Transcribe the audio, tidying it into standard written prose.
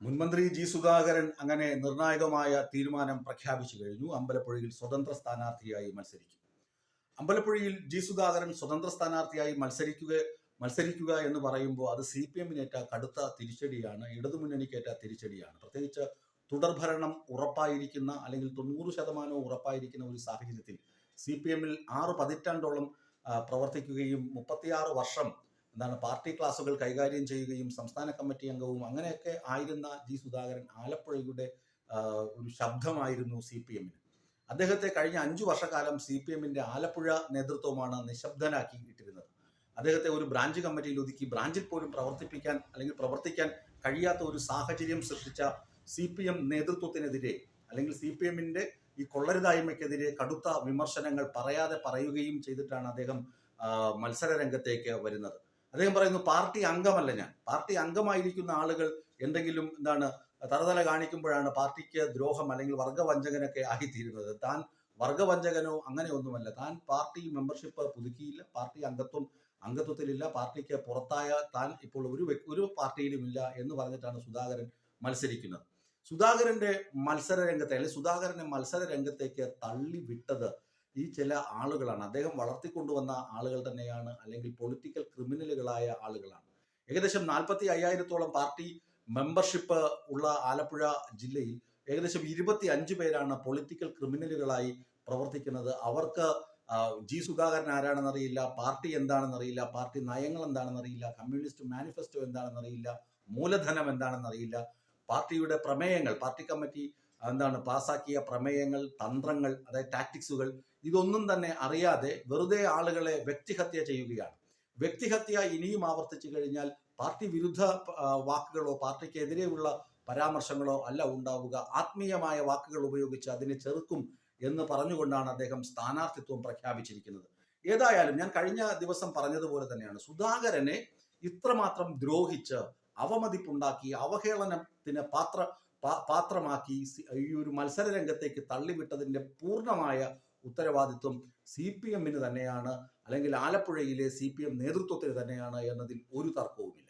മുൻമന്ത്രി ജി സുധാകരൻ അങ്ങനെ നിർണായകമായ തീരുമാനം പ്രഖ്യാപിച്ചു കഴിഞ്ഞു. അമ്പലപ്പുഴയിൽ സ്വതന്ത്ര സ്ഥാനാർത്ഥിയായി മത്സരിക്കും. അമ്പലപ്പുഴയിൽ ജി സുധാകരൻ സ്വതന്ത്ര സ്ഥാനാർത്ഥിയായി മത്സരിക്കുക എന്ന് പറയുമ്പോൾ അത് CPM-നേറ്റ കടുത്ത തിരിച്ചടിയാണ്, ഇടതുമുന്നണിക്കേറ്റ തിരിച്ചടിയാണ്. പ്രത്യേകിച്ച് തുടർഭരണം ഉറപ്പായിരിക്കുന്ന അല്ലെങ്കിൽ 90% ഉറപ്പായിരിക്കുന്ന ഒരു സാഹചര്യത്തിൽ CPM-ൽ 6 പതിറ്റാണ്ടോളം പ്രവർത്തിക്കുകയും 36 വർഷം പാർട്ടി ക്ലാസുകൾ കൈകാര്യം ചെയ്യുകയും സംസ്ഥാന കമ്മിറ്റി അംഗവും അങ്ങനെയൊക്കെ ആയിരുന്ന ജി സുധാകരൻ ആലപ്പുഴയുടെ ഒരു ശബ്ദമായിരുന്നു CPM-ന്. അദ്ദേഹത്തെ കഴിഞ്ഞ 5 വർഷക്കാലം CPM-ന്റെ ആലപ്പുഴ നേതൃത്വമാണ് നിശബ്ദനാക്കി ഇട്ടിരുന്നത്. അദ്ദേഹത്തെ ഒരു ബ്രാഞ്ച് കമ്മിറ്റിയിൽ ഒതുക്കി ബ്രാഞ്ചിൽ പോലും പ്രവർത്തിക്കാൻ കഴിയാത്ത ഒരു സാഹചര്യം സൃഷ്ടിച്ച CPM നേതൃത്വത്തിനെതിരെ അല്ലെങ്കിൽ CPM-ന്റെ ഈ കൊള്ളരുതായ്മയ്ക്കെതിരെ കടുത്ത വിമർശനങ്ങൾ പറയുകയും ചെയ്തിട്ടാണ് അദ്ദേഹം മത്സര രംഗത്തേക്ക് വരുന്നത്. അദ്ദേഹം പറയുന്നു, പാർട്ടി അംഗമല്ല ഞാൻ. പാർട്ടി അംഗമായിരിക്കുന്ന ആളുകൾ എന്തെങ്കിലും തറതല കാണിക്കുമ്പോഴാണ് പാർട്ടിക്ക് ദ്രോഹം അല്ലെങ്കിൽ വർഗവഞ്ചകനൊക്കെ ആയിത്തീരുന്നത്. താൻ വർഗവഞ്ചകനോ അങ്ങനെയൊന്നുമല്ല. താൻ പാർട്ടി മെമ്പർഷിപ്പ് പുതുക്കിയില്ല, പാർട്ടി അംഗത്വത്തിലില്ല, പാർട്ടിക്ക് പുറത്തായ താൻ ഇപ്പോൾ ഒരു പാർട്ടിയിലുമില്ല എന്ന് പറഞ്ഞിട്ടാണ് സുധാകരൻ മത്സരിക്കുന്നത്. സുധാകരനെ മത്സര രംഗത്തേക്ക് തള്ളിവിട്ടത് ഈ ചില ആളുകളാണ്. അദ്ദേഹം വളർത്തിക്കൊണ്ടുവന്ന ആളുകൾ തന്നെയാണ്, അല്ലെങ്കിൽ പൊളിറ്റിക്കൽ ക്രിമിനലുകളായ ആളുകളാണ്. ഏകദേശം 45,000-ഓളം പാർട്ടി മെമ്പർഷിപ്പ് ഉള്ള ആലപ്പുഴ ജില്ലയിൽ ഏകദേശം 25 പേരാണ് പൊളിറ്റിക്കൽ ക്രിമിനലുകളായി പ്രവർത്തിക്കുന്നത്. അവർക്ക് ജി സുധാകരൻ ആരാണെന്നറിയില്ല, പാർട്ടി എന്താണെന്നറിയില്ല, പാർട്ടി നയങ്ങൾ എന്താണെന്നറിയില്ല, കമ്മ്യൂണിസ്റ്റ് മാനിഫെസ്റ്റോ എന്താണെന്നറിയില്ല, മൂലധനം എന്താണെന്നറിയില്ല, പാർട്ടിയുടെ പ്രമേയങ്ങൾ, പാർട്ടി കമ്മിറ്റി പാസാക്കിയ പ്രമേയങ്ങൾ, തന്ത്രങ്ങൾ, അതായത് ടാക്ടിക്സുകൾ, ഇതൊന്നും തന്നെ അറിയാതെ വെറുതെ ആളുകളെ വ്യക്തിഹത്യ ചെയ്യുകയാണ്. വ്യക്തിഹത്യ ഇനിയും ആവർത്തിച്ചു കഴിഞ്ഞാൽ പാർട്ടി വിരുദ്ധ വാക്കുകളോ പാർട്ടിക്കെതിരെയുള്ള പരാമർശങ്ങളോ അല്ല ഉണ്ടാവുക, ആത്മീയമായ വാക്കുകൾ ഉപയോഗിച്ച് അതിനെ ചെറുക്കും എന്ന് പറഞ്ഞുകൊണ്ടാണ് അദ്ദേഹം സ്ഥാനാർത്ഥിത്വം പ്രഖ്യാപിച്ചിരിക്കുന്നത്. ഏതായാലും ഞാൻ കഴിഞ്ഞ ദിവസം പറഞ്ഞതുപോലെ തന്നെയാണ്, സുധാകരനെ ഇത്രമാത്രം ദ്രോഹിച്ച് അവമതിപ്പുണ്ടാക്കി അവഹേളനത്തിന് പാത്രമാക്കി ഈ ഒരു മത്സര രംഗത്തേക്ക് തള്ളിവിട്ടതിന്റെ പൂർണ്ണമായ ഉത്തരവാദിത്വം CPM-ന് തന്നെയാണ്, അല്ലെങ്കിൽ ആലപ്പുഴയിലെ CPM നേതൃത്വത്തിന് തന്നെയാണ് എന്നതിൽ ഒരു തർക്കവുമില്ല.